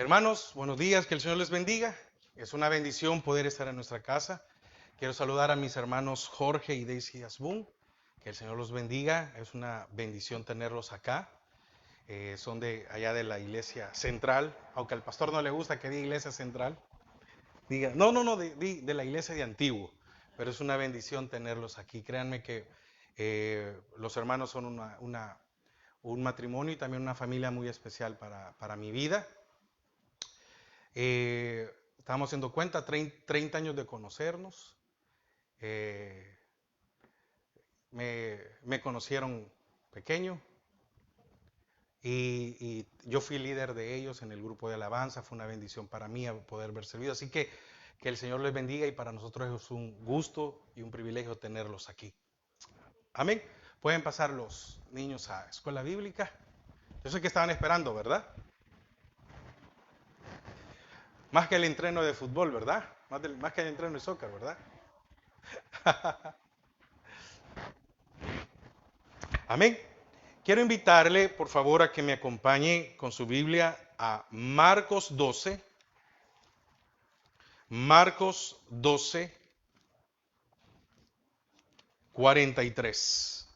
Hermanos, buenos días, que el Señor les bendiga. Es una bendición poder estar en nuestra casa. Quiero saludar a mis hermanos Jorge y Daisy Asbun. Que el Señor los bendiga. Es una bendición tenerlos acá. Son de allá de la iglesia central, aunque al pastor no le gusta que diga iglesia central. Diga, no, de la iglesia de Antiguo. Pero es una bendición tenerlos aquí. Créanme que los hermanos son un matrimonio y también una familia muy especial para mi vida. Estábamos haciendo cuenta, 30 años de conocernos. Eh, me conocieron pequeño y yo fui líder de ellos en el grupo de alabanza. Fue una bendición para mí poder haber servido. Así que el Señor les bendiga y para nosotros es un gusto y un privilegio tenerlos aquí. Amén. Pueden pasar los niños a escuela bíblica. Yo sé que estaban esperando, ¿verdad? Más que el entreno de fútbol, ¿verdad? Más que el entreno de soccer, ¿verdad? Amén. Quiero invitarle, por favor, a que me acompañe con su Biblia a Marcos 12. Marcos 12, 43.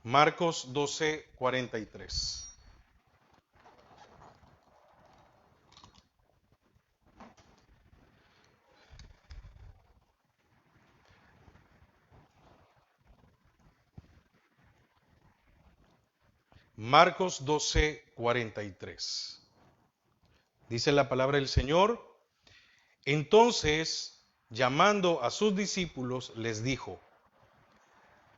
Marcos 12, 43. Marcos 12, 43. Dice la palabra del Señor. Entonces, llamando a sus discípulos, les dijo: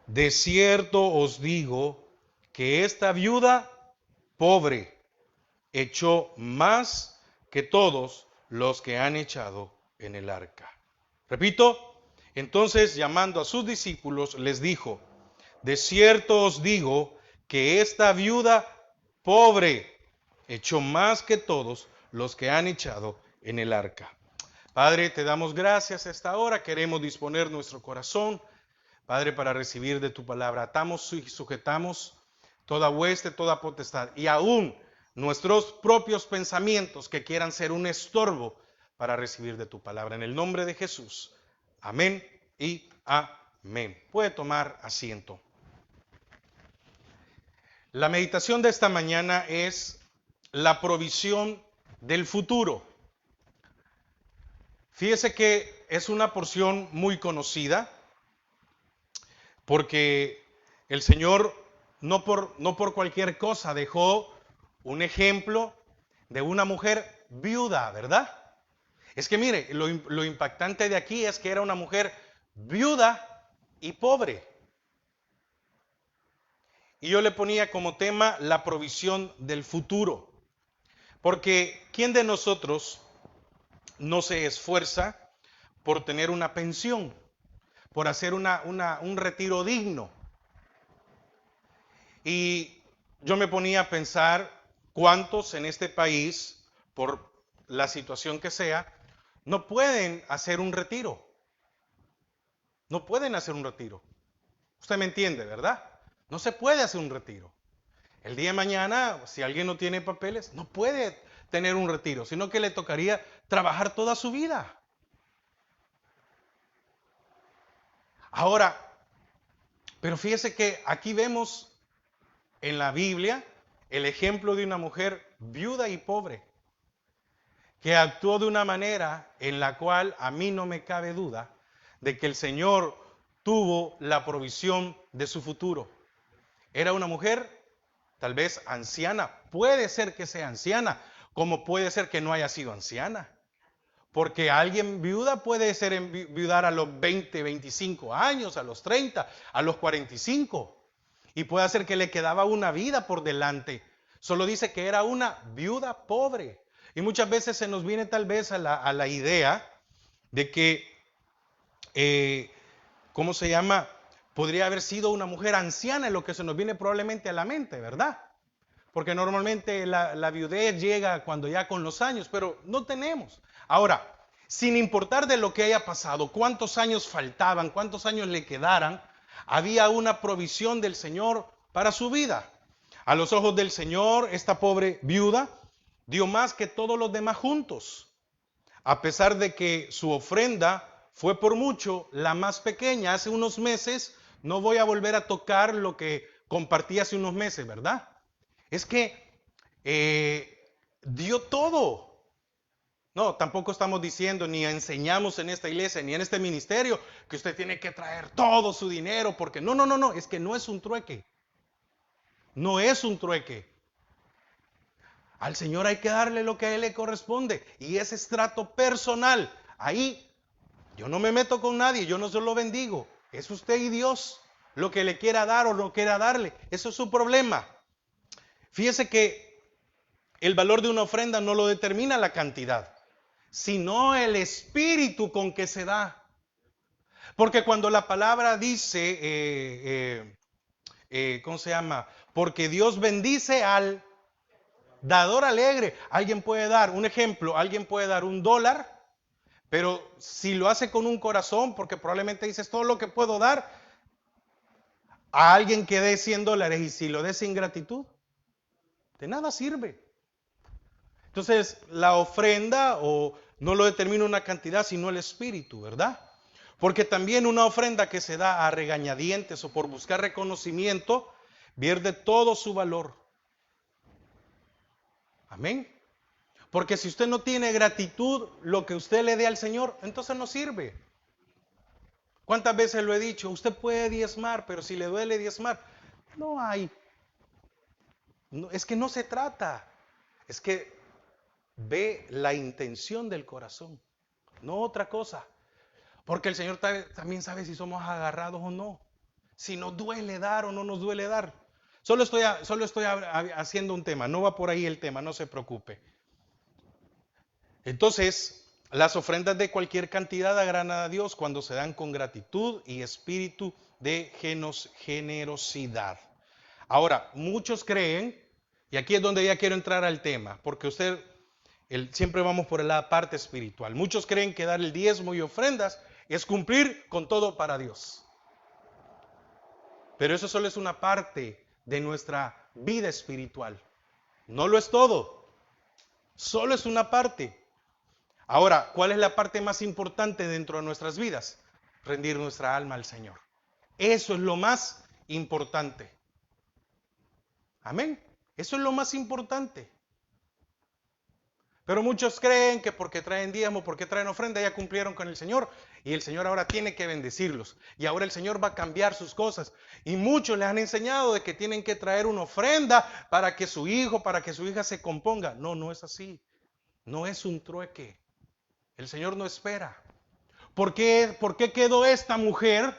de cierto os digo que esta viuda pobre echó más que todos los que han echado en el arca. Repito, entonces llamando a sus discípulos les dijo: de cierto os digo que esta viuda pobre echó más que todos los que han echado en el arca. Padre, te damos gracias a esta hora. Queremos disponer nuestro corazón, Padre, para recibir de tu palabra. Atamos y sujetamos toda hueste, toda potestad y aún nuestros propios pensamientos que quieran ser un estorbo para recibir de tu palabra. En el nombre de Jesús. Amén y amén. Puede tomar asiento. La meditación de esta mañana es la provisión del futuro. Fíjese que es una porción muy conocida porque el Señor no por cualquier cosa dejó un ejemplo de una mujer viuda, ¿verdad? Es que mire, lo impactante de aquí es que era una mujer viuda y pobre. Y yo le ponía como tema la provisión del futuro. Porque ¿quién de nosotros no se esfuerza por tener una pensión, por hacer un retiro digno? Y yo me ponía a pensar cuántos en este país, por la situación que sea, no pueden hacer un retiro. No pueden hacer un retiro. Usted me entiende, ¿verdad? No se puede hacer un retiro. El día de mañana, si alguien no tiene papeles, no puede tener un retiro, sino que le tocaría trabajar toda su vida. Ahora, pero fíjese que aquí vemos en la Biblia el ejemplo de una mujer viuda y pobre, que actuó de una manera en la cual a mí no me cabe duda de que el Señor tuvo la provisión de su futuro. Era una mujer tal vez anciana, puede ser que sea anciana, como puede ser que no haya sido anciana. Porque alguien viuda puede ser viudar a los 20, 25 años, a los 30, a los 45. Y puede ser que le quedaba una vida por delante. Solo dice que era una viuda pobre. Y muchas veces se nos viene tal vez a la idea de que, ¿cómo se llama? Podría haber sido una mujer anciana, en lo que se nos viene probablemente a la mente, ¿verdad? Porque normalmente la viudez llega cuando ya con los años, pero no tenemos. Ahora, sin importar de lo que haya pasado, cuántos años faltaban, cuántos años le quedaran, había una provisión del Señor para su vida. A los ojos del Señor, esta pobre viuda dio más que todos los demás juntos, a pesar de que su ofrenda fue por mucho la más pequeña. Hace unos meses, no voy a volver a tocar lo que compartí hace unos meses, ¿verdad? Es que dio todo. No, tampoco estamos diciendo, ni enseñamos en esta iglesia, ni en este ministerio, que usted tiene que traer todo su dinero, porque no, es que no es un trueque. No es un trueque. Al Señor hay que darle lo que a Él le corresponde, y ese es trato personal. Ahí yo no me meto con nadie, yo no se lo bendigo. Es usted y Dios lo que le quiera dar o no quiera darle. Eso es su problema. Fíjese que el valor de una ofrenda no lo determina la cantidad, sino el espíritu con que se da. Porque cuando la palabra dice, ¿cómo se llama? Porque Dios bendice al dador alegre. Alguien puede dar, un ejemplo, alguien puede dar $1, pero si lo hace con un corazón, porque probablemente dices todo lo que puedo dar, a alguien que dé $100 y si lo dé sin gratitud, de nada sirve. Entonces, la ofrenda o no lo determina una cantidad, sino el espíritu, ¿verdad? Porque también una ofrenda que se da a regañadientes o por buscar reconocimiento, pierde todo su valor. Amén. Porque si usted no tiene gratitud, lo que usted le dé al Señor, entonces no sirve. ¿Cuántas veces lo he dicho? Usted puede diezmar, pero si le duele diezmar, no hay. No, es que no se trata. Es que ve la intención del corazón, no otra cosa. Porque el Señor también sabe si somos agarrados o no. Si nos duele dar o no nos duele dar. Solo estoy haciendo un tema, no va por ahí el tema, no se preocupe. Entonces, las ofrendas de cualquier cantidad agradan a Dios cuando se dan con gratitud y espíritu de generosidad. Ahora, muchos creen, y aquí es donde ya quiero entrar al tema, porque siempre vamos por la parte espiritual. Muchos creen que dar el diezmo y ofrendas es cumplir con todo para Dios. Pero eso solo es una parte de nuestra vida espiritual. No lo es todo. Solo es una parte. Ahora, ¿cuál es la parte más importante dentro de nuestras vidas? Rendir nuestra alma al Señor. Eso es lo más importante. Amén. Eso es lo más importante. Pero muchos creen que porque traen diezmo, porque traen ofrenda, ya cumplieron con el Señor. Y el Señor ahora tiene que bendecirlos. Y ahora el Señor va a cambiar sus cosas. Y muchos les han enseñado de que tienen que traer una ofrenda para que su hijo, para que su hija se componga. No, no es así. No es un trueque. El Señor no espera. ¿Por qué quedó esta mujer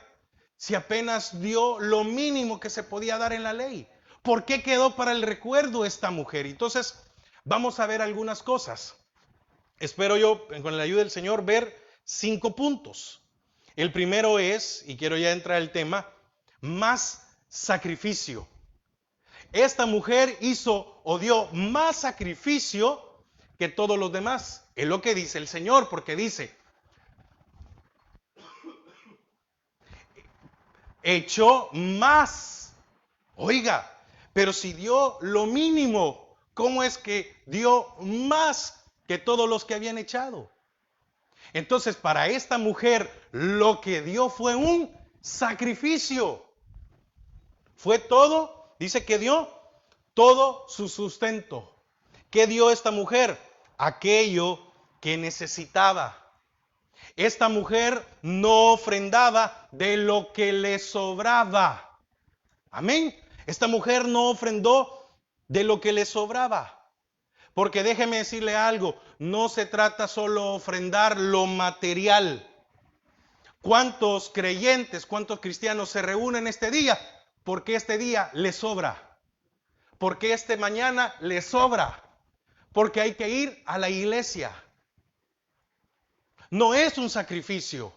si apenas dio lo mínimo que se podía dar en la ley? ¿Por qué quedó para el recuerdo esta mujer? Entonces, vamos a ver algunas cosas. Espero yo, con la ayuda del Señor, ver 5 puntos. El primero es, y quiero ya entrar al tema, más sacrificio. Esta mujer hizo o dio más sacrificio que todos los demás. Es lo que dice el Señor, porque dice, echó más. Oiga, pero si dio lo mínimo, ¿cómo es que dio más que todos los que habían echado? Entonces, para esta mujer, lo que dio fue un sacrificio. Fue todo, dice que dio todo su sustento. ¿Qué dio esta mujer? Aquello que necesitaba. Esta mujer no ofrendaba de lo que le sobraba. Amén. Esta mujer no ofrendó de lo que le sobraba. Porque déjeme decirle algo, no se trata solo de ofrendar lo material. ¿Cuántos creyentes, cuántos cristianos se reúnen este día? Porque este día les sobra. Porque este mañana les sobra. Porque hay que ir a la iglesia. No es un sacrificio.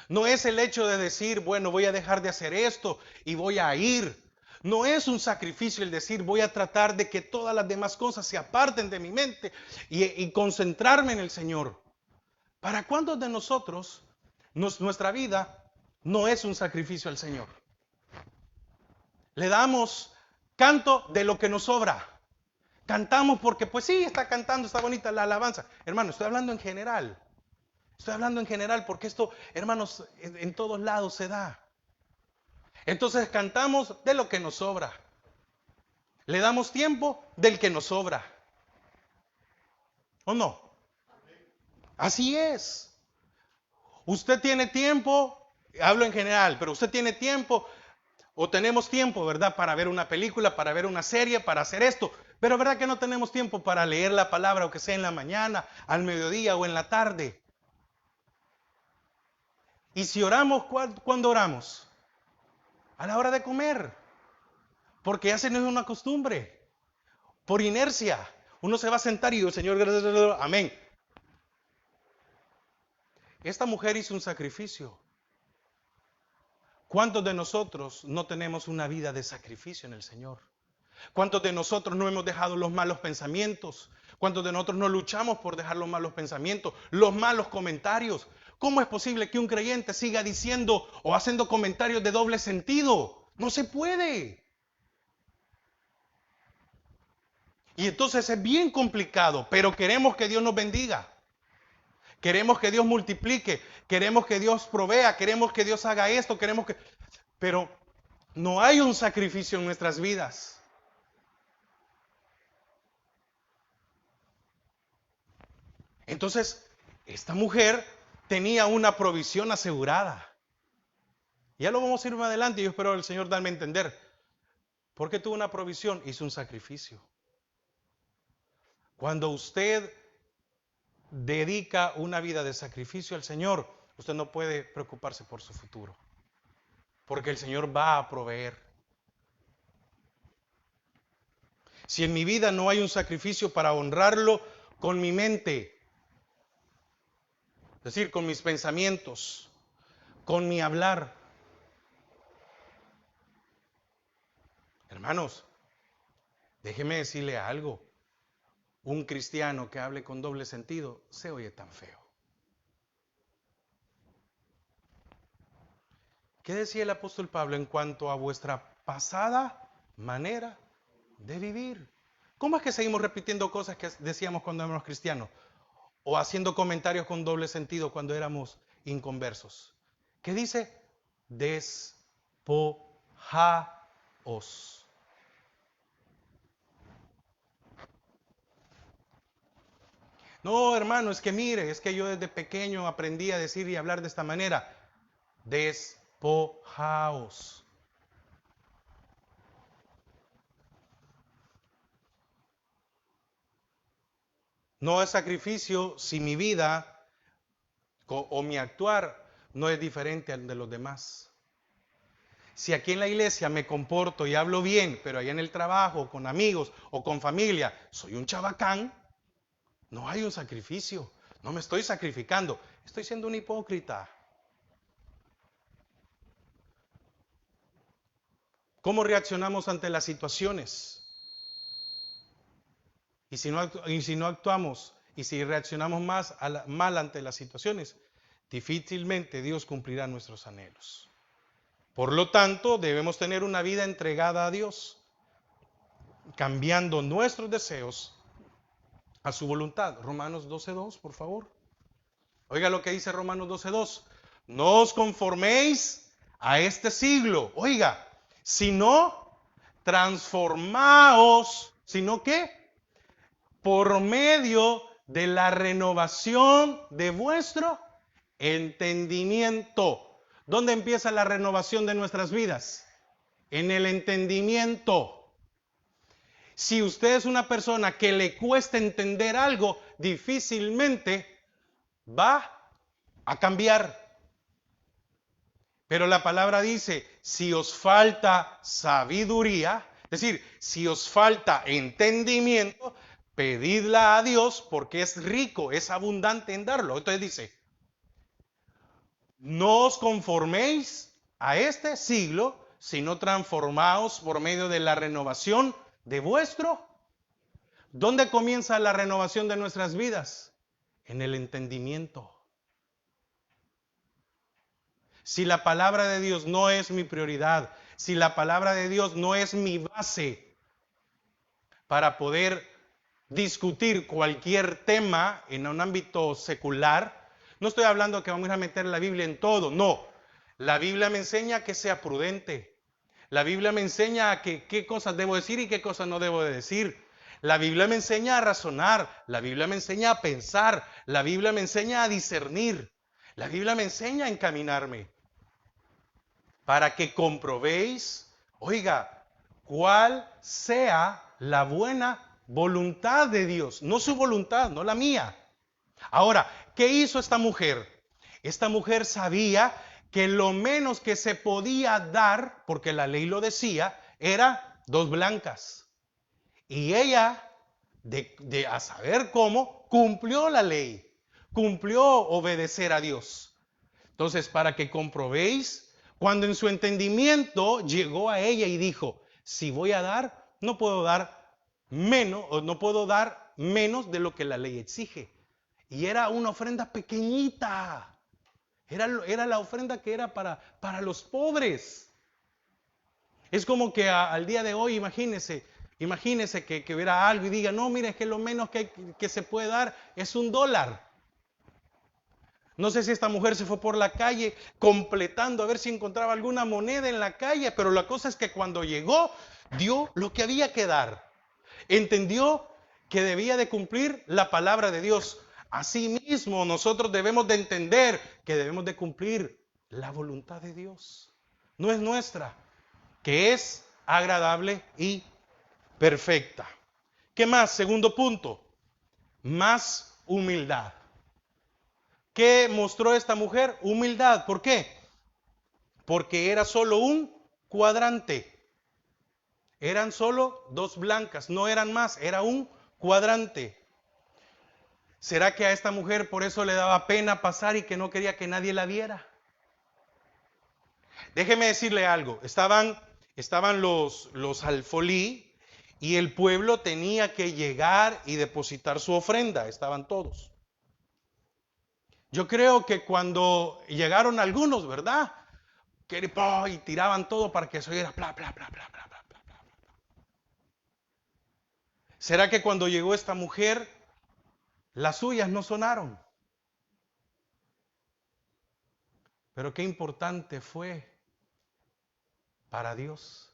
No es el hecho de decir, bueno, voy a dejar de hacer esto y voy a ir. No es un sacrificio el decir, voy a tratar de que todas las demás cosas se aparten de mi mente y concentrarme en el Señor. ¿Para cuántos de nosotros nuestra vida no es un sacrificio al Señor? Le damos canto de lo que nos sobra. Cantamos porque pues sí, está cantando, está bonita la alabanza. Hermano, estoy hablando en general. Estoy hablando en general porque esto, hermanos, en todos lados se da. Entonces cantamos de lo que nos sobra. Le damos tiempo del que nos sobra. ¿O no? Así es. Usted tiene tiempo, hablo en general, pero usted tiene tiempo o tenemos tiempo, ¿verdad? Para ver una película, para ver una serie, para hacer esto. Pero ¿verdad que no tenemos tiempo para leer la palabra, o que sea en la mañana, al mediodía o en la tarde? Y si oramos, ¿cuándo oramos? A la hora de comer. Porque ya se nos es una costumbre. Por inercia. Uno se va a sentar y dice, Señor, gracias, amén. Esta mujer hizo un sacrificio. ¿Cuántos de nosotros no tenemos una vida de sacrificio en el Señor? ¿Cuántos de nosotros no hemos dejado los malos pensamientos? ¿Cuántos de nosotros no luchamos por dejar los malos pensamientos, los malos comentarios? ¿Cómo es posible que un creyente siga diciendo o haciendo comentarios de doble sentido? No se puede. Y entonces es bien complicado, pero queremos que Dios nos bendiga. Queremos que Dios multiplique, queremos que Dios provea, queremos que Dios haga esto, pero no hay un sacrificio en nuestras vidas. Entonces, esta mujer tenía una provisión asegurada. Ya lo vamos a ir más adelante y yo espero el Señor darme a entender. ¿Por qué tuvo una provisión? Hizo un sacrificio. Cuando usted dedica una vida de sacrificio al Señor, usted no puede preocuparse por su futuro. Porque el Señor va a proveer. Si en mi vida no hay un sacrificio para honrarlo con mi mente, es decir, con mis pensamientos, con mi hablar. Hermanos, déjeme decirle algo. Un cristiano que hable con doble sentido se oye tan feo. ¿Qué decía el apóstol Pablo en cuanto a vuestra pasada manera de vivir? ¿Cómo es que seguimos repitiendo cosas que decíamos cuando éramos cristianos? O haciendo comentarios con doble sentido cuando éramos inconversos. ¿Qué dice? Despojaos. No, hermano, es que mire, es que yo desde pequeño aprendí a decir y hablar de esta manera. Despojaos. No es sacrificio si mi vida o mi actuar no es diferente al de los demás. Si aquí en la iglesia me comporto y hablo bien, pero allá en el trabajo, con amigos o con familia, soy un chabacán, no hay un sacrificio. No me estoy sacrificando. Estoy siendo un hipócrita. ¿Cómo reaccionamos ante las situaciones? Y si no actuamos y si reaccionamos mal ante las situaciones, difícilmente Dios cumplirá nuestros anhelos. Por lo tanto, debemos tener una vida entregada a Dios, cambiando nuestros deseos a su voluntad. Romanos 12:2, por favor. Oiga lo que dice Romanos 12:2. No os conforméis a este siglo. Oiga, sino transformaos, ¿sino qué? Por medio de la renovación de vuestro entendimiento. ¿Dónde empieza la renovación de nuestras vidas? En el entendimiento. Si usted es una persona que le cuesta entender algo, difícilmente va a cambiar. Pero la palabra dice, si os falta sabiduría, es decir, si os falta entendimiento, pedidla a Dios porque es rico, es abundante en darlo. Entonces dice, no os conforméis a este siglo, sino transformaos por medio de la renovación de vuestro. ¿Dónde comienza la renovación de nuestras vidas? En el entendimiento. Si la palabra de Dios no es mi prioridad, si la palabra de Dios no es mi base, para poder discutir cualquier tema en un ámbito secular. No estoy hablando que vamos a meter la Biblia en todo, no. La Biblia me enseña que sea prudente. La Biblia me enseña a que qué cosas debo decir y qué cosas no debo de decir. La Biblia me enseña a razonar. La Biblia me enseña a pensar. La Biblia me enseña a discernir. La Biblia me enseña a encaminarme. Para que comprobéis, oiga, cuál sea la buena voluntad de Dios. No su voluntad, no la mía. Ahora, ¿qué hizo esta mujer? Esta mujer sabía que lo menos que se podía dar, porque la ley lo decía, era 2 blancas. Y ella, a saber cómo, cumplió la ley, cumplió obedecer a Dios. Entonces, para que comprobéis, cuando en su entendimiento llegó a ella y dijo, si voy a dar, no puedo dar menos, o no puedo dar menos de lo que la ley exige. Y era una ofrenda pequeñita. Era la ofrenda que era para los pobres. Es como que al día de hoy, imagínese que hubiera algo y diga, no, mire, es que lo menos que se puede dar es $1. No sé si esta mujer se fue por la calle completando a ver si encontraba alguna moneda en la calle, pero la cosa es que cuando llegó, dio lo que había que dar. Entendió que debía de cumplir la palabra de Dios. Asimismo, nosotros debemos de entender que debemos de cumplir la voluntad de Dios. No es nuestra, que es agradable y perfecta. ¿Qué más? Segundo punto, más humildad. ¿Qué mostró esta mujer? Humildad. ¿Por qué? Porque era solo un cuadrante. Eran solo 2 blancas, no eran más, era un cuadrante. ¿Será que a esta mujer por eso le daba pena pasar y que no quería que nadie la viera? Déjeme decirle algo, estaban los alfolí y el pueblo tenía que llegar y depositar su ofrenda, estaban todos. Yo creo que cuando llegaron algunos, ¿verdad? Y tiraban todo para que se oyera bla, bla, bla, bla, bla, bla, bla, bla. ¿Será que cuando llegó esta mujer, las suyas no sonaron? Pero qué importante fue para Dios.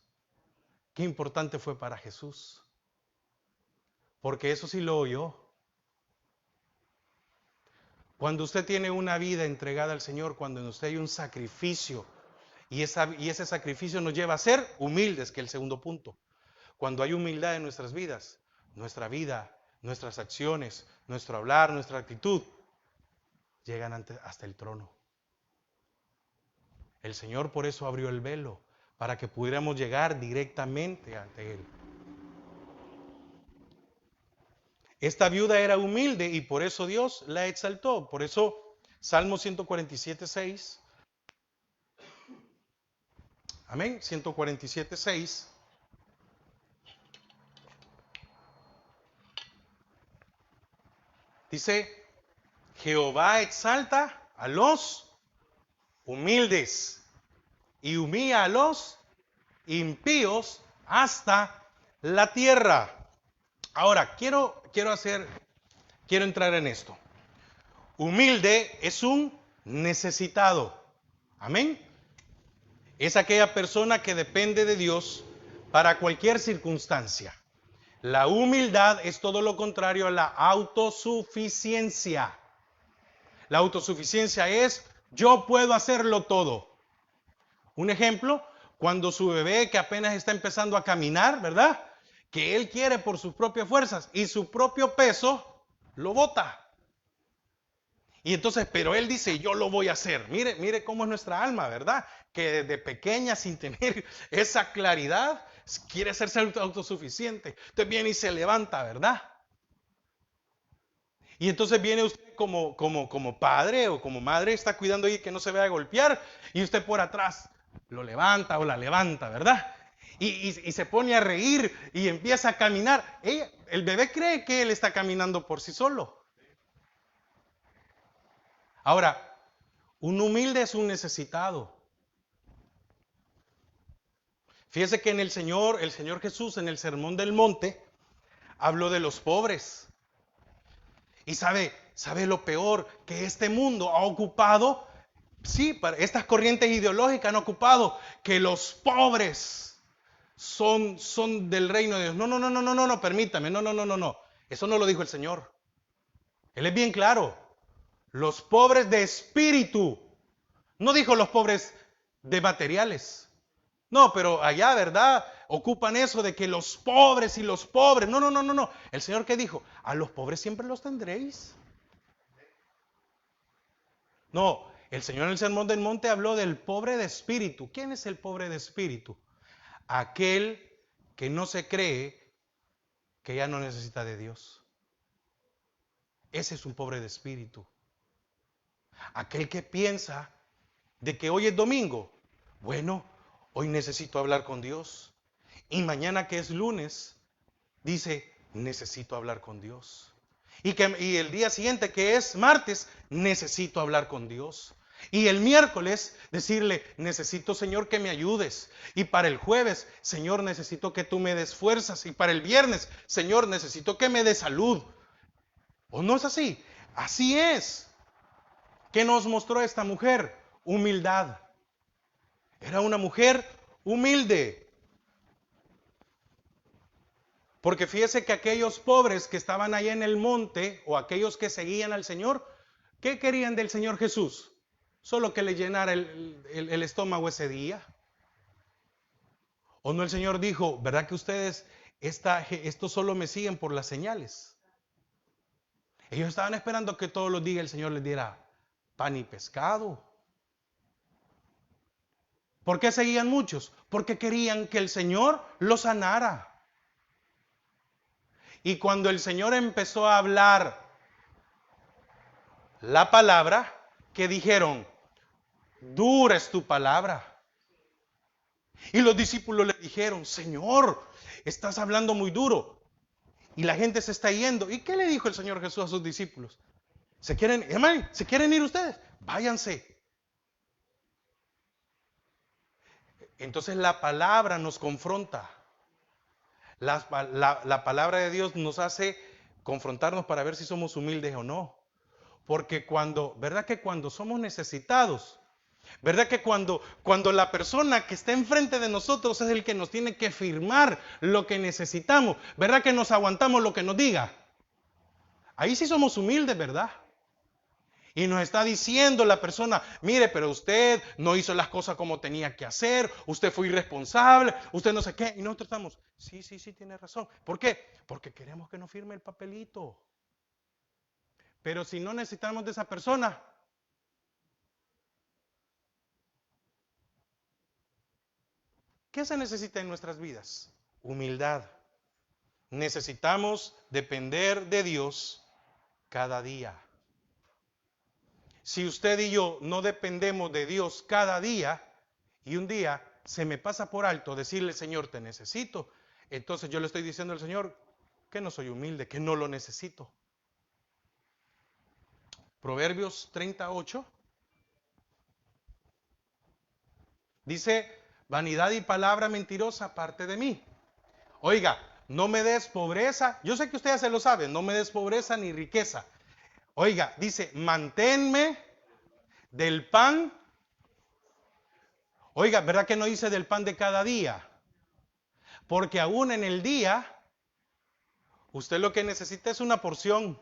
Qué importante fue para Jesús. Porque eso sí lo oyó. Cuando usted tiene una vida entregada al Señor, cuando en usted hay un sacrificio, y ese sacrificio nos lleva a ser humildes, que es el segundo punto. Cuando hay humildad en nuestras vidas, nuestra vida, nuestras acciones, nuestro hablar, nuestra actitud, llegan hasta el trono. El Señor por eso abrió el velo, para que pudiéramos llegar directamente ante Él. Esta viuda era humilde y por eso Dios la exaltó. Por eso Salmo 147:6. Amén. 147:6. Dice, Jehová exalta a los humildes y humilla a los impíos hasta la tierra. Ahora, quiero entrar en esto. Humilde es un necesitado. Amén. Es aquella persona que depende de Dios para cualquier circunstancia. La humildad es todo lo contrario a la autosuficiencia. La autosuficiencia es, yo puedo hacerlo todo. Un ejemplo, cuando su bebé que apenas está empezando a caminar, ¿verdad? Que él quiere por sus propias fuerzas y su propio peso lo bota. Y entonces, pero él dice, yo lo voy a hacer. Mire cómo es nuestra alma, ¿verdad? Que desde pequeña, sin tener esa claridad, quiere ser autosuficiente. Entonces viene y se levanta, ¿verdad? Y entonces viene usted como padre o como madre, está cuidando ahí que no se vaya a golpear, y usted por atrás lo levanta o la levanta, ¿verdad? Y se pone a reír y empieza a caminar. El bebé cree que él está caminando por sí solo. Ahora, un humilde es un necesitado. Fíjese que en el Señor Jesús, en el Sermón del Monte, habló de los pobres. Y sabe lo peor, que este mundo ha ocupado, sí, estas corrientes ideológicas han ocupado que los pobres son del reino de Dios. No, no, no, no, no, no, no, permítame, no, no, no, no, no. Eso no lo dijo el Señor. Él es bien claro. Los pobres de espíritu. No dijo los pobres de materiales. No, pero allá, ¿verdad? Ocupan eso de que los pobres y los pobres. No, no, no, no, no. El Señor ¿qué dijo? A los pobres siempre los tendréis. No, el Señor en el Sermón del Monte habló del pobre de espíritu. ¿Quién es el pobre de espíritu? Aquel que no se cree que ya no necesita de Dios. Ese es un pobre de espíritu. Aquel que piensa de que hoy es domingo. Bueno, hoy necesito hablar con Dios. Y mañana que es lunes, dice, necesito hablar con Dios. Y el día siguiente que es martes, necesito hablar con Dios. Y el miércoles decirle, necesito Señor que me ayudes. Y para el jueves, Señor, necesito que tú me des fuerzas. Y para el viernes, Señor, necesito que me des salud. ¿O no es así? Así es. ¿Qué nos mostró esta mujer? Humildad. Era una mujer humilde. Porque fíjese que aquellos pobres que estaban allá en el monte o aquellos que seguían al Señor, ¿qué querían del Señor Jesús? Solo que le llenara el estómago ese día. ¿O no el Señor dijo, verdad que ustedes esto solo me siguen por las señales? Ellos estaban esperando que todos los días el Señor les diera pan y pescado. ¿Por qué seguían muchos? Porque querían que el Señor los sanara. Y cuando el Señor empezó a hablar la palabra, que dijeron, dura es tu palabra. Y los discípulos le dijeron, Señor, estás hablando muy duro. Y la gente se está yendo. ¿Y qué le dijo el Señor Jesús a sus discípulos? Hermano, ¿se quieren ir ustedes? Váyanse. Entonces la palabra nos confronta. La palabra de Dios nos hace confrontarnos para ver si somos humildes o no. Porque ¿verdad que cuando somos necesitados, verdad que cuando la persona que está enfrente de nosotros es el que nos tiene que firmar lo que necesitamos, verdad que nos aguantamos lo que nos diga? Ahí sí somos humildes, ¿verdad? Y nos está diciendo la persona, mire, pero usted no hizo las cosas como tenía que hacer, usted fue irresponsable, usted no sé qué. Y nosotros estamos, sí, sí, sí, tiene razón. ¿Por qué? Porque queremos que nos firme el papelito. Pero si no necesitamos de esa persona, ¿qué se necesita en nuestras vidas? Humildad. Necesitamos depender de Dios cada día. Si usted y yo no dependemos de Dios cada día y un día se me pasa por alto decirle, Señor, te necesito, entonces yo le estoy diciendo al Señor que no soy humilde, que no lo necesito. Proverbios 38 dice, vanidad y palabra mentirosa aparte de mí. Oiga, no me des pobreza, yo sé que usted ya se lo sabe, no me des pobreza ni riqueza. Oiga, dice, manténme del pan. Oiga, ¿verdad que no dice del pan de cada día? Porque aún en el día, usted lo que necesita es una porción,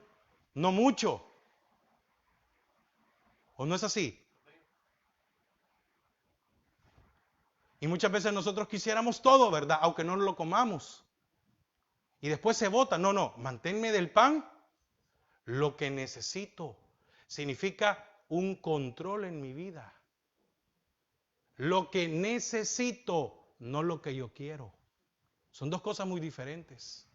no mucho. ¿O no es así? Y muchas veces nosotros quisiéramos todo, ¿verdad? Aunque no lo comamos. Y después se bota. No, no, manténme del pan lo que necesito. Significa un control en mi vida. Lo que necesito, no lo que yo quiero. Son dos cosas muy diferentes.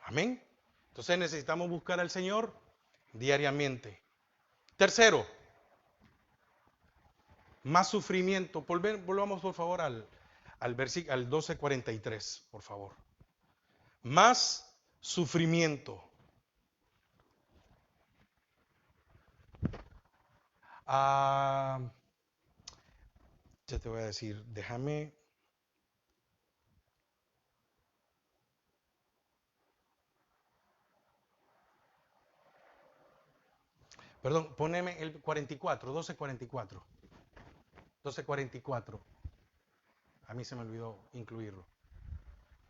Amén. Entonces necesitamos buscar al Señor diariamente. Tercero, más sufrimiento. Volvamos por favor al versículo al 12:43, por favor. Más sufrimiento. Ah, ya te voy a decir, déjame. Perdón, poneme el 44, 12:44. 12:44. A mí se me olvidó incluirlo.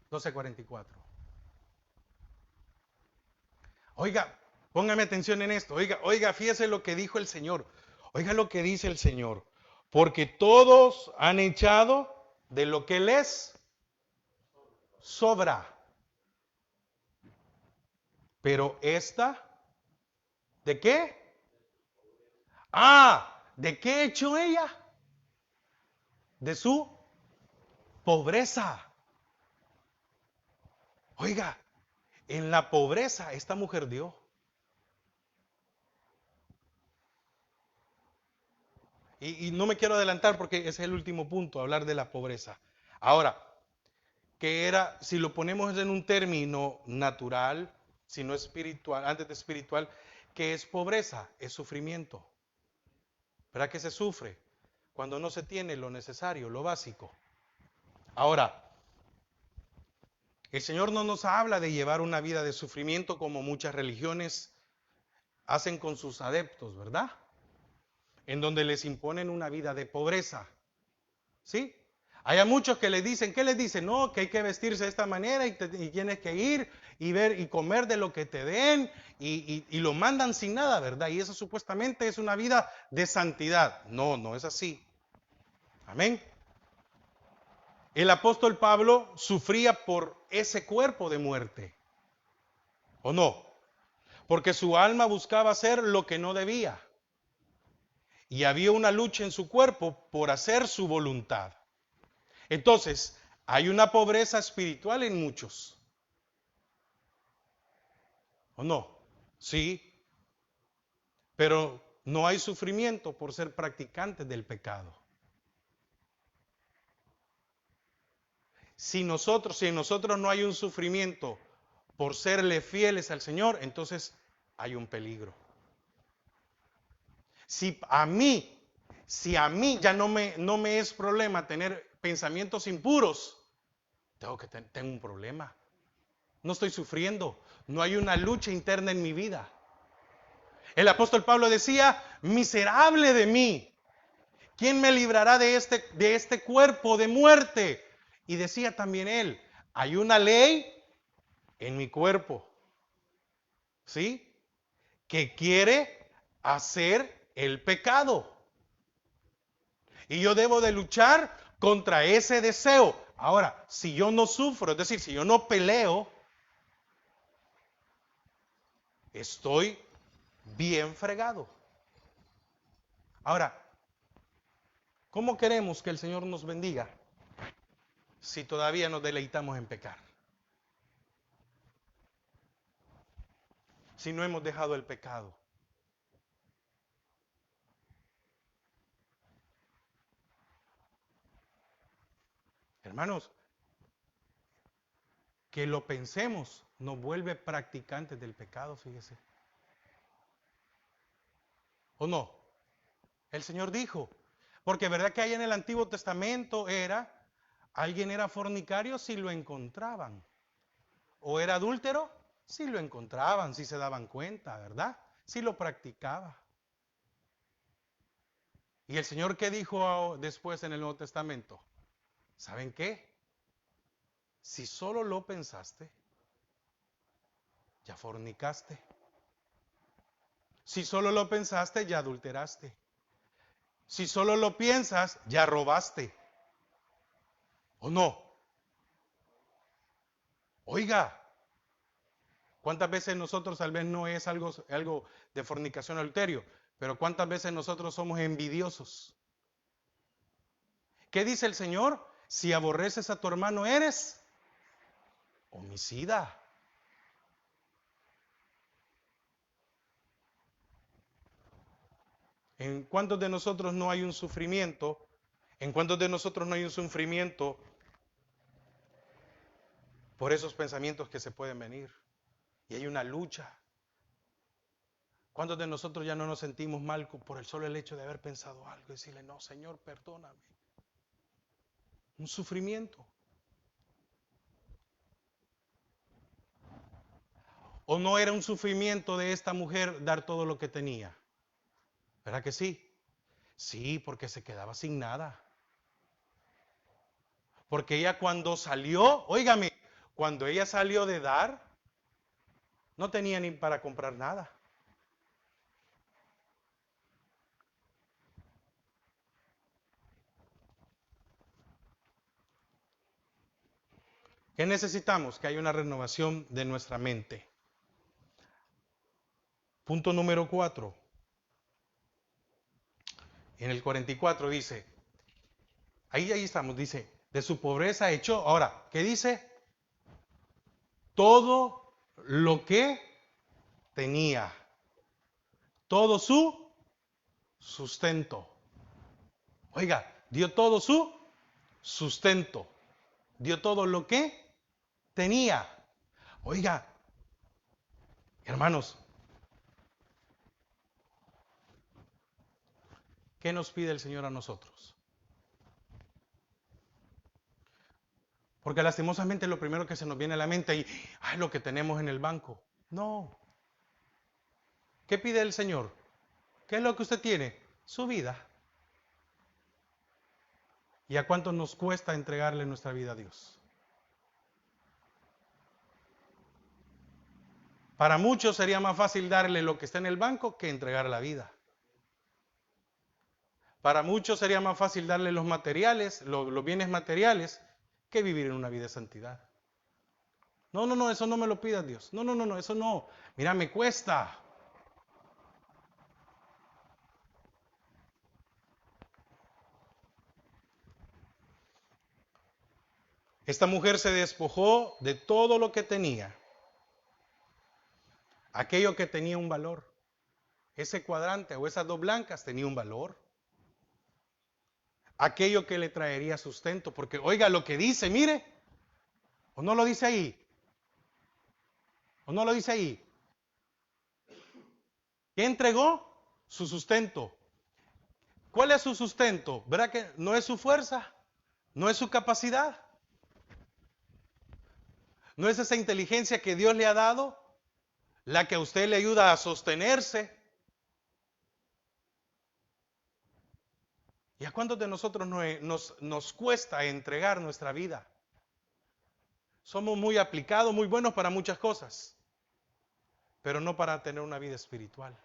12:44. Oiga, póngame atención en esto. Oiga, fíjese lo que dijo el Señor. Oiga lo que dice el Señor. Porque todos han echado de lo que les sobra. Pero esta, ¿de qué? ¿De qué echó ella? De su pobreza. Oiga, en la pobreza esta mujer dio. Y no me quiero adelantar porque ese es el último punto, hablar de la pobreza. Ahora, que era, si lo ponemos en un término natural, si no espiritual, antes de espiritual, ¿qué es pobreza? Es sufrimiento. ¿Verdad que se sufre? Cuando no se tiene lo necesario, lo básico. Ahora, el Señor no nos habla de llevar una vida de sufrimiento como muchas religiones hacen con sus adeptos, ¿verdad? En donde les imponen una vida de pobreza. ¿Sí? Hay a muchos que les dicen, ¿qué les dicen? No, que hay que vestirse de esta manera y tienes que ir y ver y comer de lo que te den y lo mandan sin nada, ¿verdad? Y eso supuestamente es una vida de santidad. No, no es así. Amén. El apóstol Pablo sufría por ese cuerpo de muerte, ¿o no? Porque su alma buscaba hacer lo que no debía. Y había una lucha en su cuerpo por hacer su voluntad. Entonces, hay una pobreza espiritual en muchos, ¿o no? Sí, pero no hay sufrimiento por ser practicantes del pecado. Si en nosotros no hay un sufrimiento por serle fieles al Señor, entonces hay un peligro. Si a mí, si a mí ya no me es problema tener pensamientos impuros, tengo un problema. No estoy sufriendo, no hay una lucha interna en mi vida. El apóstol Pablo decía, miserable de mí, ¿quién me librará de este cuerpo de muerte? Y decía también él, hay una ley en mi cuerpo, ¿sí? Que quiere hacer el pecado. Y yo debo de luchar contra ese deseo. Ahora, si yo no sufro, es decir, si yo no peleo, estoy bien fregado. Ahora, ¿cómo queremos que el Señor nos bendiga si todavía nos deleitamos en pecar? Si no hemos dejado el pecado. Hermanos, que lo pensemos nos vuelve practicantes del pecado, fíjese. ¿O no? El Señor dijo, porque verdad que ahí en el Antiguo Testamento alguien era fornicario si lo encontraban, o era adúltero si lo encontraban, si se daban cuenta, ¿verdad? Si lo practicaba. ¿Y el Señor qué dijo después en el Nuevo Testamento? ¿Saben qué? Si solo lo pensaste, ya fornicaste. Si solo lo pensaste, ya adulteraste. Si solo lo piensas, ya robaste. ¿O no? Oiga, ¿cuántas veces nosotros, tal vez no es algo de fornicación, adulterio, pero cuántas veces nosotros somos envidiosos? ¿Qué dice el Señor? Si aborreces a tu hermano, eres homicida. ¿En cuántos de nosotros no hay un sufrimiento? ¿En cuántos de nosotros no hay un sufrimiento por esos pensamientos que se pueden venir? Y hay una lucha. ¿Cuántos de nosotros ya no nos sentimos mal por el solo hecho de haber pensado algo y decirle, no, Señor, perdóname? Un sufrimiento. ¿O no era un sufrimiento de esta mujer dar todo lo que tenía? ¿Verdad que sí? Sí, porque se quedaba sin nada. Porque ella cuando salió, óigame, cuando ella salió de dar, no tenía ni para comprar nada. ¿Qué necesitamos? Que haya una renovación de nuestra mente. Punto número 4. En el 44 dice, ahí estamos, dice, de su pobreza echó. Ahora, ¿qué dice? Todo lo que tenía, todo su sustento. Oiga, dio todo su sustento, dio todo lo que tenía. Oiga, hermanos, ¿qué nos pide el Señor a nosotros? Porque lastimosamente lo primero que se nos viene a la mente es lo que tenemos en el banco. No. ¿Qué pide el Señor? ¿Qué es lo que usted tiene? Su vida. ¿Y a cuánto nos cuesta entregarle nuestra vida a Dios? Para muchos sería más fácil darle lo que está en el banco que entregar la vida. Para muchos sería más fácil darle los materiales, los bienes materiales, que vivir en una vida de santidad. No, no, no, eso no me lo pidas Dios. No, no, no, no, eso no. Mira, me cuesta. Esta mujer se despojó de todo lo que tenía. Aquello que tenía un valor. Ese cuadrante o esas dos blancas tenía un valor. Aquello que le traería sustento. Porque oiga lo que dice, mire. ¿O no lo dice ahí? ¿O no lo dice ahí? ¿Qué entregó? Su sustento. ¿Cuál es su sustento? ¿Verdad que no es su fuerza? ¿No es su capacidad? ¿No es esa inteligencia que Dios le ha dado? La que a usted le ayuda a sostenerse. ¿Y a cuántos de nosotros nos cuesta entregar nuestra vida? Somos muy aplicados, muy buenos para muchas cosas, pero no para tener una vida espiritual.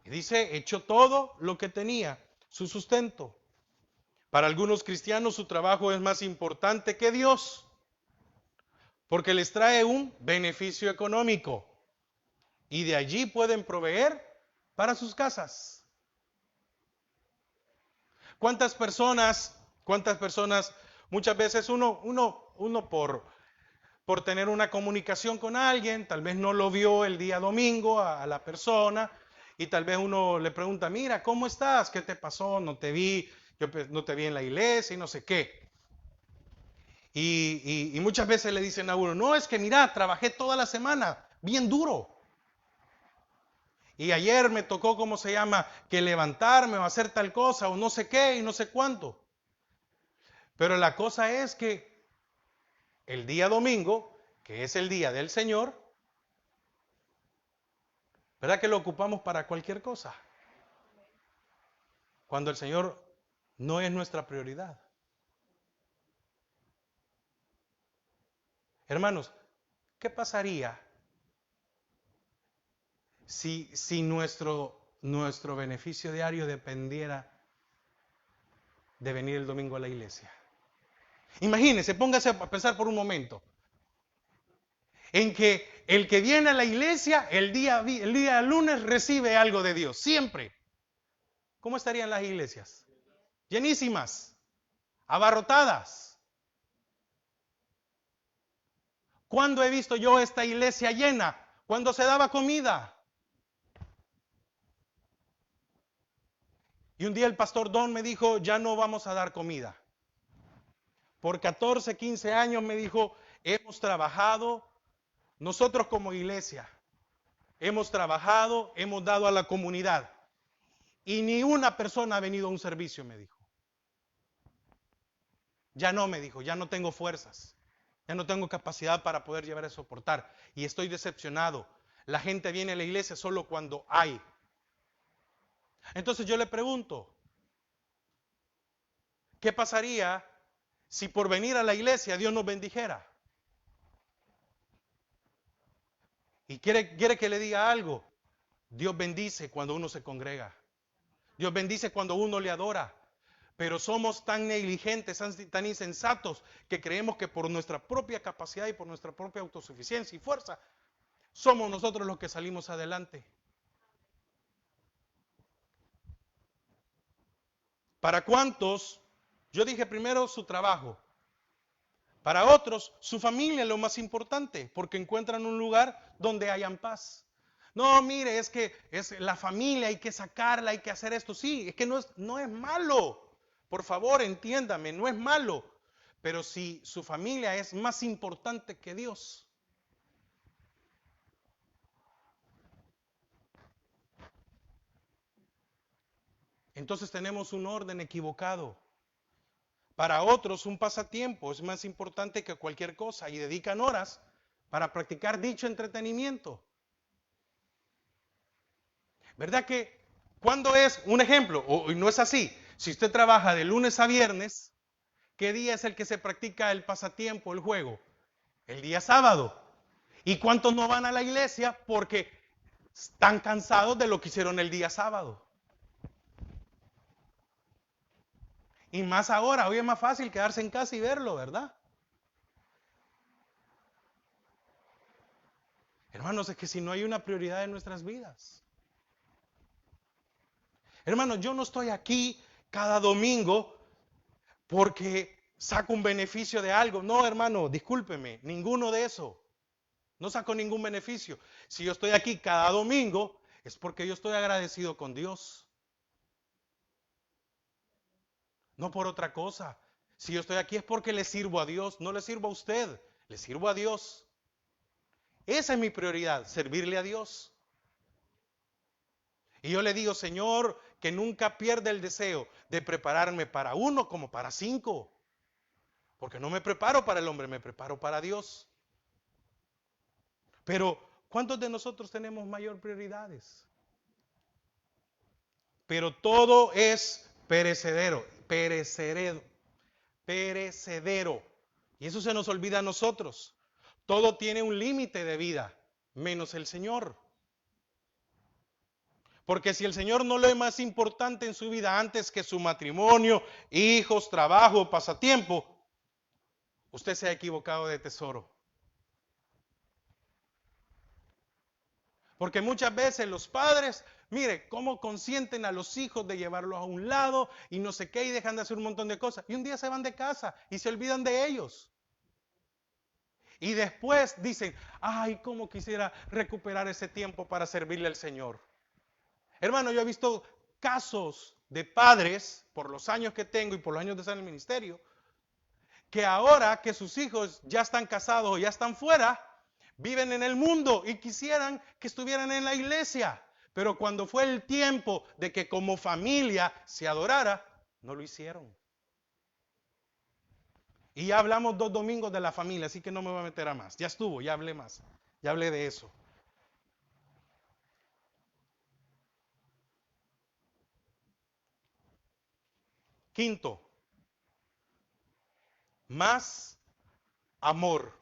Y dice, echó todo lo que tenía, su sustento. Para algunos cristianos su trabajo es más importante que Dios, porque les trae un beneficio económico y de allí pueden proveer para sus casas? ¿Cuántas personas, muchas veces uno por tener una comunicación con alguien, tal vez no lo vio el día domingo a la persona y tal vez uno le pregunta, mira, ¿cómo estás? ¿Qué te pasó? No te vi, yo no te vi en la iglesia y no sé qué. Y muchas veces le dicen a uno, no, es que mira, trabajé toda la semana, bien duro. Y ayer me tocó, ¿cómo se llama? Que levantarme o hacer tal cosa o no sé qué y no sé cuánto. Pero la cosa es que el día domingo, que es el día del Señor, ¿verdad que lo ocupamos para cualquier cosa? Cuando el Señor no es nuestra prioridad. Hermanos, ¿qué pasaría si nuestro beneficio diario dependiera de venir el domingo a la iglesia? Imagínense, póngase a pensar por un momento, en que el que viene a la iglesia el día lunes recibe algo de Dios, siempre. ¿Cómo estarían las iglesias? Llenísimas, abarrotadas. ¿Cuándo he visto yo esta iglesia llena? Cuando se daba comida. Y un día el pastor Don me dijo, ya no vamos a dar comida. Por 14, 15 años me dijo, hemos trabajado, nosotros como iglesia, hemos trabajado, hemos dado a la comunidad. Y ni una persona ha venido a un servicio, me dijo. Ya no, me dijo, ya no tengo fuerzas. Ya no tengo capacidad para poder llevar a soportar. Y estoy decepcionado. La gente viene a la iglesia solo cuando hay. Entonces yo le pregunto, ¿qué pasaría si por venir a la iglesia Dios nos bendijera? Y quiere que le diga algo. Dios bendice cuando uno se congrega. Dios bendice cuando uno le adora. Pero somos tan negligentes, tan insensatos, que creemos que por nuestra propia capacidad y por nuestra propia autosuficiencia y fuerza, somos nosotros los que salimos adelante. ¿Para cuántos? Yo dije primero su trabajo. Para otros, su familia es lo más importante, porque encuentran un lugar donde hayan paz. No, mire, es que es la familia, hay que sacarla, hay que hacer esto. Sí, es que no es malo. Por favor, entiéndame, no es malo. Pero si su familia es más importante que Dios, entonces tenemos un orden equivocado. Para otros, un pasatiempo es más importante que cualquier cosa y dedican horas para practicar dicho entretenimiento. ¿Verdad que cuando es un ejemplo, o no es así? Si usted trabaja de lunes a viernes, ¿qué día es el que se practica el pasatiempo, el juego? El día sábado. ¿Y cuántos no van a la iglesia porque están cansados de lo que hicieron el día sábado? Y más ahora, hoy es más fácil quedarse en casa y verlo, ¿verdad? Hermanos, es que si no hay una prioridad en nuestras vidas. Hermanos, yo no estoy aquí cada domingo porque saco un beneficio de algo. No, hermano, discúlpeme, ninguno de eso. No saco ningún beneficio. Si yo estoy aquí cada domingo, es porque yo estoy agradecido con Dios. No por otra cosa. Si yo estoy aquí es porque le sirvo a Dios, no le sirvo a usted, le sirvo a Dios. Esa es mi prioridad, servirle a Dios. Y yo le digo, Señor, que nunca pierda el deseo de prepararme para uno como para 5. Porque no me preparo para el hombre, me preparo para Dios. Pero, ¿cuántos de nosotros tenemos mayor prioridades? Pero todo es perecedero, perecedero. Y eso se nos olvida a nosotros. Todo tiene un límite de vida, menos el Señor. Porque si el Señor no lo es más importante en su vida antes que su matrimonio, hijos, trabajo, pasatiempo, usted se ha equivocado de tesoro. Porque muchas veces los padres, mire, cómo consienten a los hijos de llevarlos a un lado y no sé qué y dejan de hacer un montón de cosas. Y un día se van de casa y se olvidan de ellos. Y después dicen, ay, cómo quisiera recuperar ese tiempo para servirle al Señor. Hermano, yo he visto casos de padres, por los años que tengo y por los años de estar en el ministerio, que ahora que sus hijos ya están casados o ya están fuera, viven en el mundo y quisieran que estuvieran en la iglesia. Pero cuando fue el tiempo de que como familia se adorara, no lo hicieron. Y ya hablamos 2 domingos de la familia, así que no me voy a meter a más. Ya estuvo, ya hablé más. Ya hablé de eso. Quinto, más amor.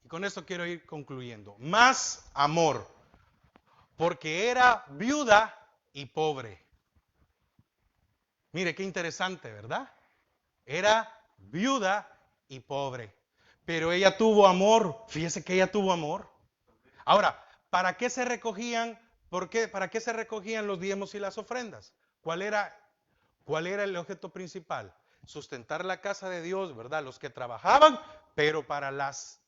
Y con esto quiero ir concluyendo. Más amor. Porque era viuda y pobre. Mire qué interesante, ¿verdad? Era viuda y pobre. Pero ella tuvo amor. Fíjese que ella tuvo amor. Ahora, ¿para qué se recogían? ¿Para qué se recogían los diezmos y las ofrendas? ¿Cuál era, cuál era el objeto principal? Sustentar la casa de Dios, ¿verdad? Los que trabajaban, pero para las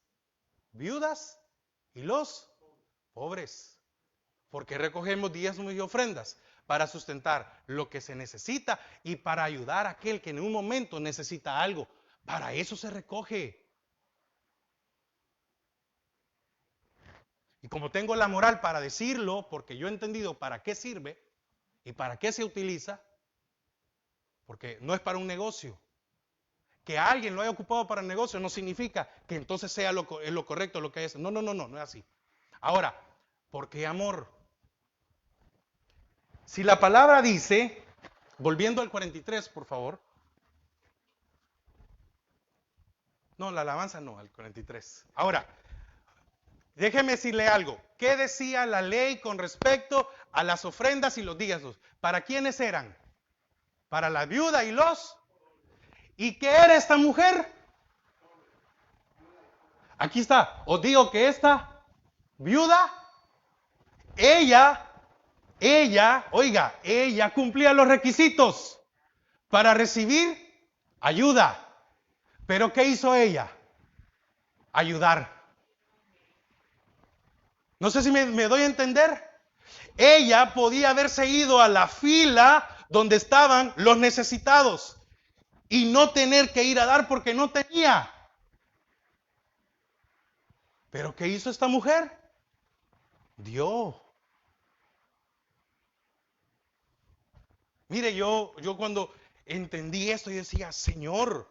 viudas y los pobres. ¿Por qué recogemos diezmos y ofrendas? Para sustentar lo que se necesita y para ayudar a aquel que en un momento necesita algo. Para eso se recoge. Y como tengo la moral para decirlo, porque yo he entendido para qué sirve y para qué se utiliza, porque no es para un negocio. Que alguien lo haya ocupado para el negocio no significa que entonces sea lo correcto lo que es. No, no es así. Ahora, ¿por qué amor? Si la palabra dice, volviendo al 43, por favor. No, la alabanza no, al 43. Ahora, déjeme decirle algo. ¿Qué decía la ley con respecto a las ofrendas y los diezmos? ¿Para quiénes eran? Para la viuda y los... ¿Y qué era esta mujer? Aquí está. Os digo que esta viuda, oiga, ella cumplía los requisitos para recibir ayuda. ¿Pero qué hizo ella? Ayudar. No sé si me doy a entender. Ella podía haberse ido a la fila donde estaban los necesitados y no tener que ir a dar porque no tenía. ¿Pero qué hizo esta mujer? Dio. Mire, yo cuando entendí esto, yo decía, Señor,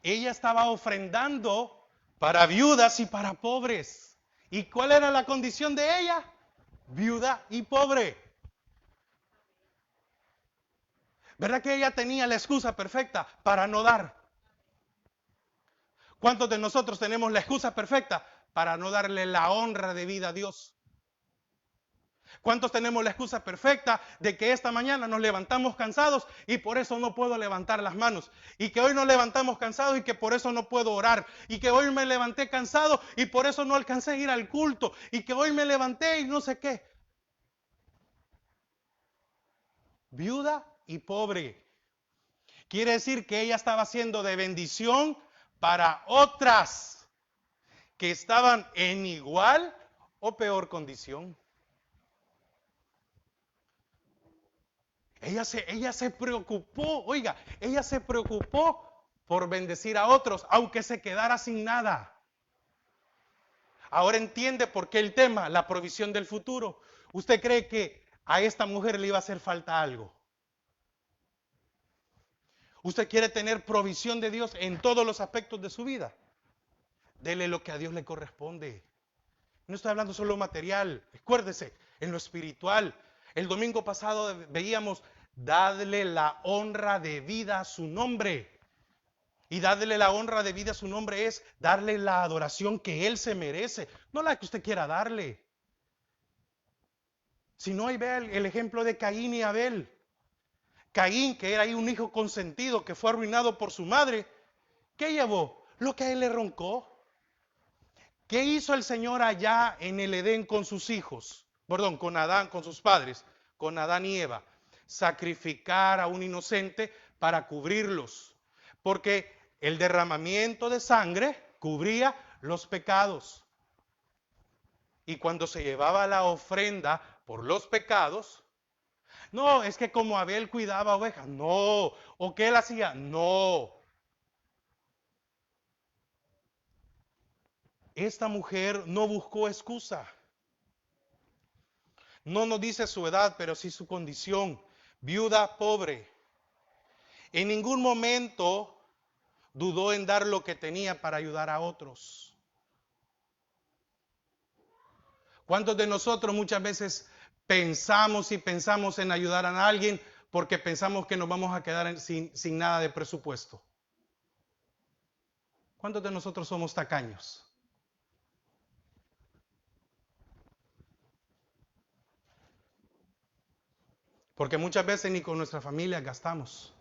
ella estaba ofrendando para viudas y para pobres. ¿Y cuál era la condición de ella? Viuda y pobre. ¿Verdad que ella tenía la excusa perfecta para no dar? ¿Cuántos de nosotros tenemos la excusa perfecta para no darle la honra de vida a Dios? ¿Cuántos tenemos la excusa perfecta de que esta mañana nos levantamos cansados y por eso no puedo levantar las manos? Y que hoy nos levantamos cansados y que por eso no puedo orar. Y que hoy me levanté cansado y por eso no alcancé a ir al culto. Y que hoy me levanté y no sé qué. Viuda y pobre. Quiere decir que ella estaba siendo de bendición para otras que estaban en igual o peor condición. Ella se preocupó, oiga, ella se preocupó por bendecir a otros, aunque se quedara sin nada. Ahora entiende por qué el tema, la provisión del futuro. ¿Usted cree que a esta mujer le iba a hacer falta algo? ¿Usted quiere tener provisión de Dios en todos los aspectos de su vida? Dele lo que a Dios le corresponde. No estoy hablando solo material, acuérdese, en lo espiritual. El domingo pasado veíamos, dadle la honra de vida a su nombre. Y darle la honra de vida a su nombre es darle la adoración que Él se merece, no la que usted quiera darle. Si no, ahí ve el ejemplo de Caín y Abel. Caín, que era ahí un hijo consentido, que fue arruinado por su madre, ¿qué llevó? Lo que a él le roncó. ¿Qué hizo el Señor allá en el Edén con sus hijos? Perdón, con Adán, con sus padres, con Adán y Eva. Sacrificar a un inocente para cubrirlos. Porque el derramamiento de sangre cubría los pecados. Y cuando se llevaba la ofrenda por los pecados, no, es que como Abel cuidaba ovejas, no. ¿O qué él hacía? No. Esta mujer no buscó excusa. No nos dice su edad, pero sí su condición. Viuda pobre. En ningún momento dudó en dar lo que tenía para ayudar a otros. ¿Cuántos de nosotros muchas veces pensamos en ayudar a alguien porque pensamos que nos vamos a quedar sin nada de presupuesto? ¿Cuántos de nosotros somos tacaños? Porque muchas veces ni con nuestra familia gastamos.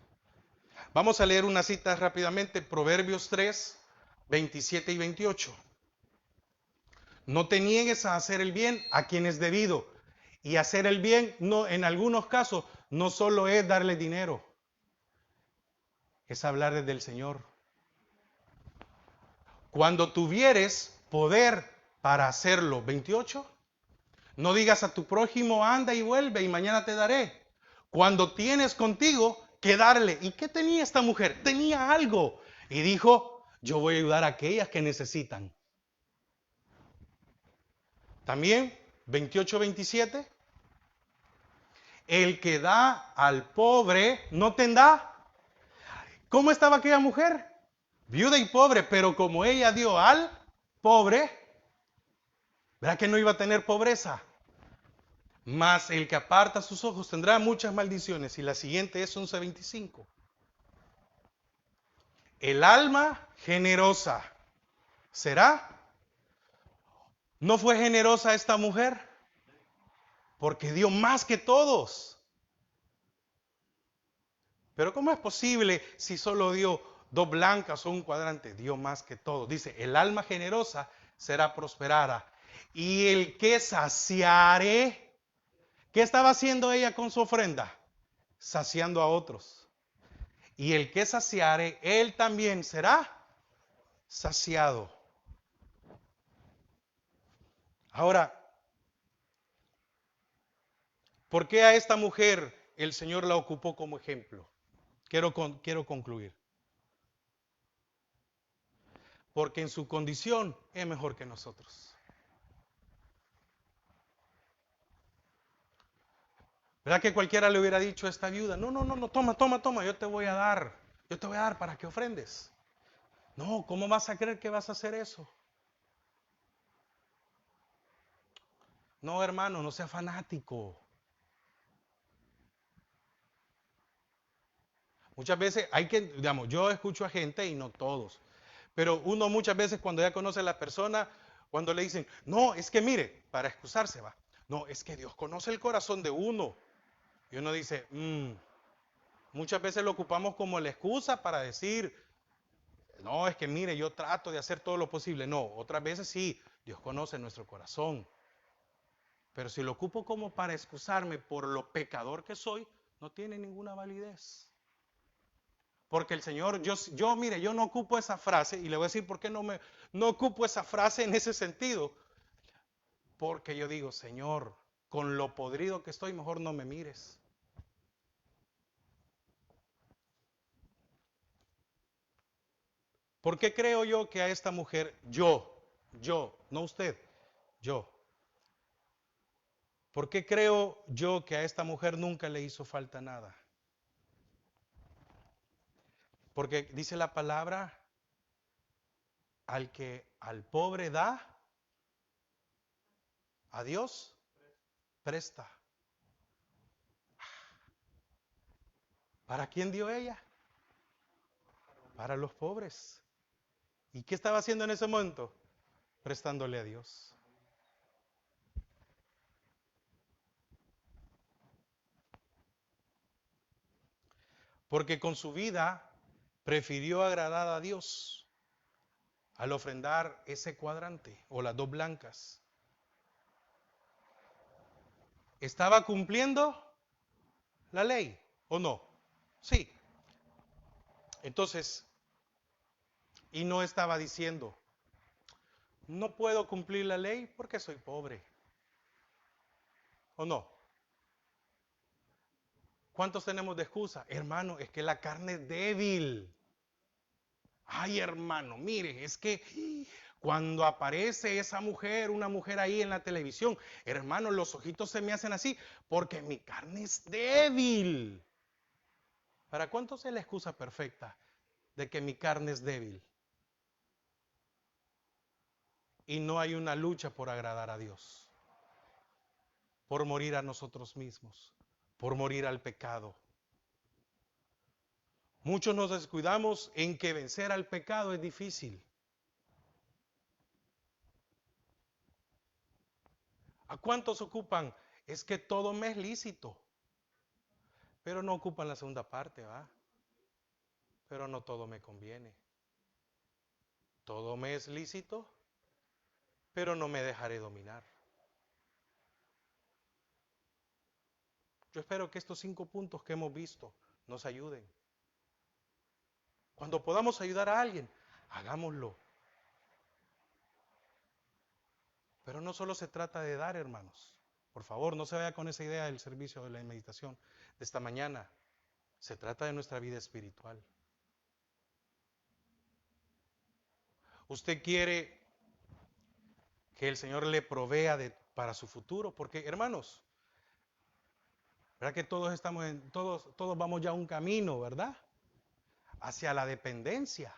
Vamos a leer una cita rápidamente, Proverbios 3, 27 y 28. No te niegues a hacer el bien a quien es debido. Y hacer el bien, no, en algunos casos, no solo es darle dinero, es hablar desde el Señor. Cuando tuvieres poder para hacerlo, 28, no digas a tu prójimo, anda y vuelve y mañana te daré. Cuando tienes contigo que darle. ¿Y qué tenía esta mujer? Tenía algo. Y dijo, yo voy a ayudar a aquellas que necesitan. También, 28, 27. El que da al pobre no tendrá. ¿Cómo estaba aquella mujer? Viuda y pobre, pero como ella dio al pobre, ¿verdad que no iba a tener pobreza? Mas el que aparta sus ojos tendrá muchas maldiciones. Y la siguiente es 11:25. El alma generosa será. ¿No fue generosa esta mujer? Porque dio más que todos. Pero ¿cómo es posible si solo dio dos blancas o un cuadrante? Dio más que todos. Dice, el alma generosa será prosperada. Y el que saciare, ¿qué estaba haciendo ella con su ofrenda? Saciando a otros. Y el que saciare, él también será saciado. Ahora, ¿por qué a esta mujer el Señor la ocupó como ejemplo? Quiero concluir. Porque en su condición es mejor que nosotros. ¿Verdad que cualquiera le hubiera dicho a esta viuda, no, no, no, no, toma, yo te voy a dar para que ofrendes? No, ¿cómo vas a creer que vas a hacer eso? No, hermano, no sea fanático. Muchas veces hay que, digamos, yo escucho a gente y no todos, pero uno muchas veces cuando ya conoce a la persona, cuando le dicen, no, es que mire, para excusarse va, no, es que Dios conoce el corazón de uno. Y uno dice, muchas veces lo ocupamos como la excusa para decir, no, es que mire, yo trato de hacer todo lo posible. No, otras veces sí, Dios conoce nuestro corazón. Pero si lo ocupo como para excusarme por lo pecador que soy, no tiene ninguna validez. Porque el Señor, mire, yo no ocupo esa frase, y le voy a decir por qué no ocupo esa frase en ese sentido. Porque yo digo, Señor, con lo podrido que estoy, mejor no me mires. ¿Por qué creo yo que a esta mujer, no usted, yo, ¿por qué creo yo que a esta mujer nunca le hizo falta nada? Porque dice la palabra, al que al pobre da, a Dios presta. ¿Para quién dio ella? Para los pobres. ¿Y qué estaba haciendo en ese momento? Prestándole a Dios. Porque con su vida prefirió agradar a Dios al ofrendar ese cuadrante o las dos blancas. ¿Estaba cumpliendo la ley o no? Sí. Entonces, y no estaba diciendo, no puedo cumplir la ley porque soy pobre. ¿O no? ¿Cuántos tenemos de excusa? Hermano, es que la carne es débil. Ay, hermano, mire, es que cuando aparece esa mujer, una mujer ahí en la televisión, hermano, los ojitos se me hacen así porque mi carne es débil. ¿Para cuántos es la excusa perfecta de que mi carne es débil? Y no hay una lucha por agradar a Dios, por morir a nosotros mismos, por morir al pecado. Muchos nos descuidamos en que vencer al pecado es difícil. ¿A cuántos ocupan? Es que todo me es lícito, pero no ocupan la segunda parte, ¿va? Pero no todo me conviene. Todo me es lícito, pero no me dejaré dominar. Yo espero que estos 5 puntos que hemos visto nos ayuden. Cuando podamos ayudar a alguien, hagámoslo. Pero no solo se trata de dar, hermanos. Por favor, no se vaya con esa idea del servicio de la meditación de esta mañana. Se trata de nuestra vida espiritual. Usted quiere que el Señor le provea para su futuro, porque hermanos, ¿verdad que todos vamos ya a un camino, ¿verdad? Hacia la dependencia.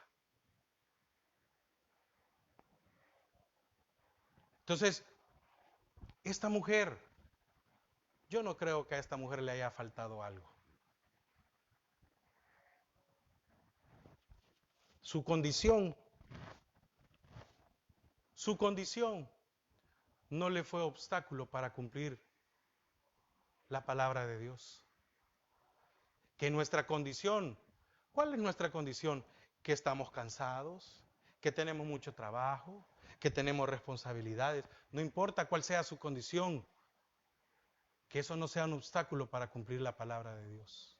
Entonces, esta mujer Yo no creo que a esta mujer le haya faltado algo. Su condición, su condición no le fue obstáculo para cumplir la palabra de Dios. Que nuestra condición, ¿cuál es nuestra condición? Que estamos cansados, que tenemos mucho trabajo, que tenemos responsabilidades. No importa cuál sea su condición, que eso no sea un obstáculo para cumplir la palabra de Dios.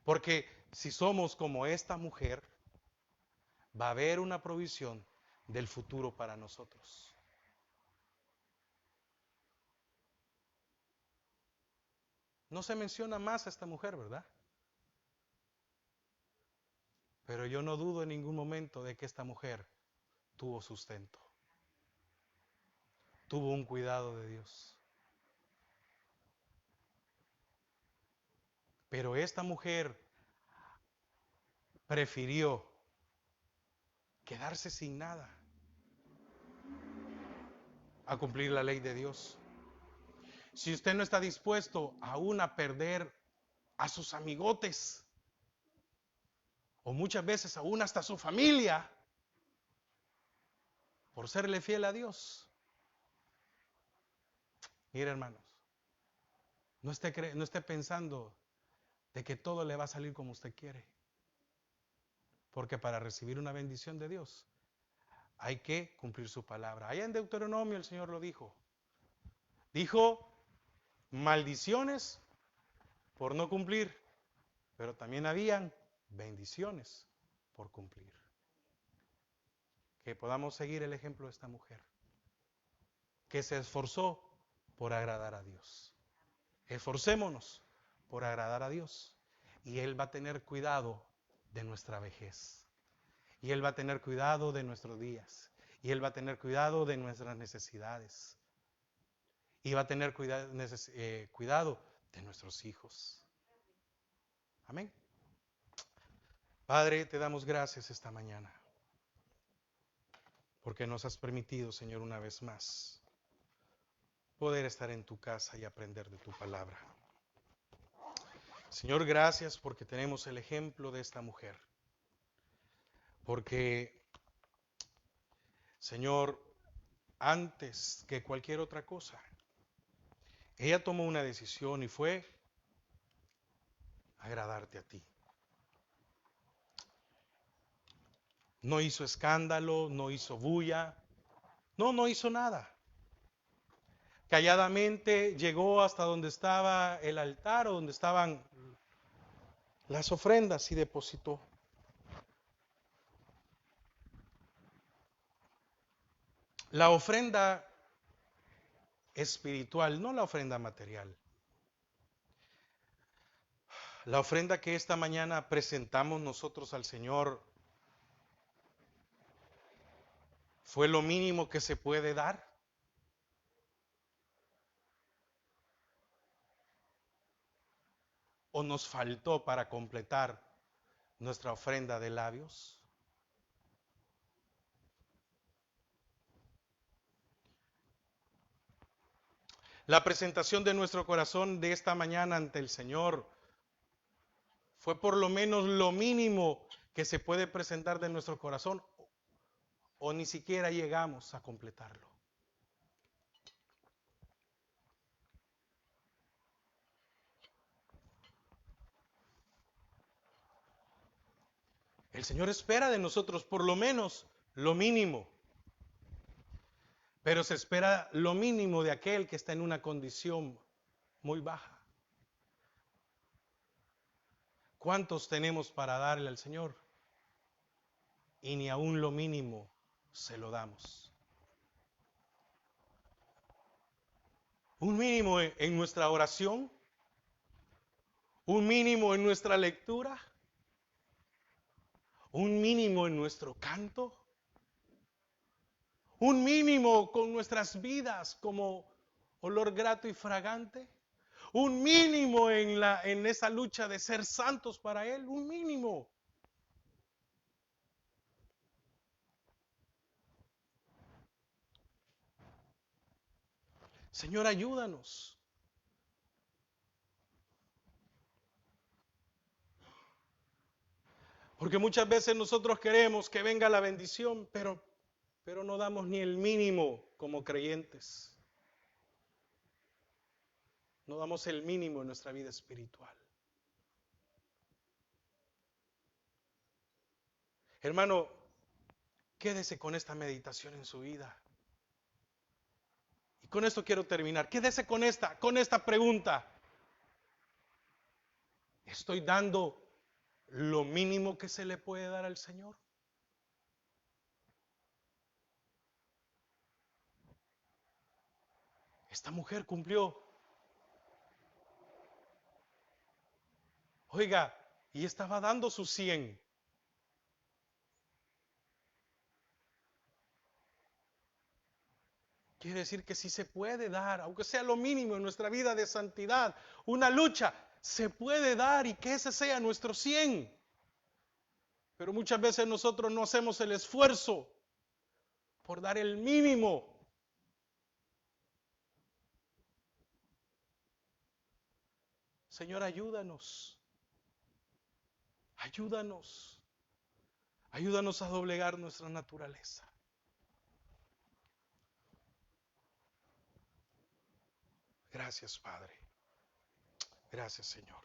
Porque si somos como esta mujer, va a haber una provisión del futuro para nosotros. No se menciona más a esta mujer, ¿verdad? Pero yo no dudo en ningún momento de que esta mujer tuvo sustento, tuvo un cuidado de Dios. Pero esta mujer prefirió quedarse sin nada a cumplir la ley de Dios. Si usted no está dispuesto aún a perder a sus amigotes, o muchas veces aún hasta su familia, por serle fiel a Dios, mire hermanos, no esté pensando de que todo le va a salir como usted quiere. Porque para recibir una bendición de Dios hay que cumplir su palabra. Allá en Deuteronomio el Señor lo dijo. Dijo maldiciones por no cumplir, pero también habían bendiciones por cumplir. Que podamos seguir el ejemplo de esta mujer, que se esforzó por agradar a Dios. Esforcémonos por agradar a Dios y Él va a tener cuidado de nuestra vejez. Y Él va a tener cuidado de nuestros días. Y Él va a tener cuidado de nuestras necesidades. Y va a tener cuidado de nuestros hijos. Amén. Padre, te damos gracias esta mañana. Porque nos has permitido, Señor, una vez más, poder estar en tu casa y aprender de tu palabra. Señor, gracias porque tenemos el ejemplo de esta mujer. Porque, Señor, antes que cualquier otra cosa, ella tomó una decisión y fue agradarte a ti. No hizo escándalo, no hizo bulla, no hizo nada. Calladamente llegó hasta donde estaba el altar o donde estaban las ofrendas y depositó. La ofrenda espiritual, no la ofrenda material. La ofrenda que esta mañana presentamos nosotros al Señor fue lo mínimo que se puede dar. ¿O nos faltó para completar nuestra ofrenda de labios? La presentación de nuestro corazón de esta mañana ante el Señor fue por lo menos lo mínimo que se puede presentar de nuestro corazón o ni siquiera llegamos a completarlo. El Señor espera de nosotros por lo menos lo mínimo, pero se espera lo mínimo de aquel que está en una condición muy baja. ¿Cuántos tenemos para darle al Señor? Y ni aún lo mínimo se lo damos. Un mínimo en nuestra oración, un mínimo en nuestra lectura, un mínimo en nuestro canto, un mínimo con nuestras vidas como olor grato y fragante, un mínimo en esa lucha de ser santos para Él, un mínimo. Señor, ayúdanos. Porque muchas veces nosotros queremos que venga la bendición, pero no damos ni el mínimo como creyentes. No damos el mínimo en nuestra vida espiritual. Hermano, quédese con esta meditación en su vida. Y con esto quiero terminar. Quédese con esta pregunta. ¿Estoy dando lo mínimo que se le puede dar al Señor? Esta mujer cumplió. Oiga, y estaba dando sus 100. Quiere decir que sí se puede dar, aunque sea lo mínimo en nuestra vida de santidad, una lucha, se puede dar y que ese sea nuestro 100. Pero muchas veces nosotros no hacemos el esfuerzo por dar el mínimo. Señor, ayúdanos, ayúdanos, ayúdanos a doblegar nuestra naturaleza. Gracias, Padre. Gracias, Señor.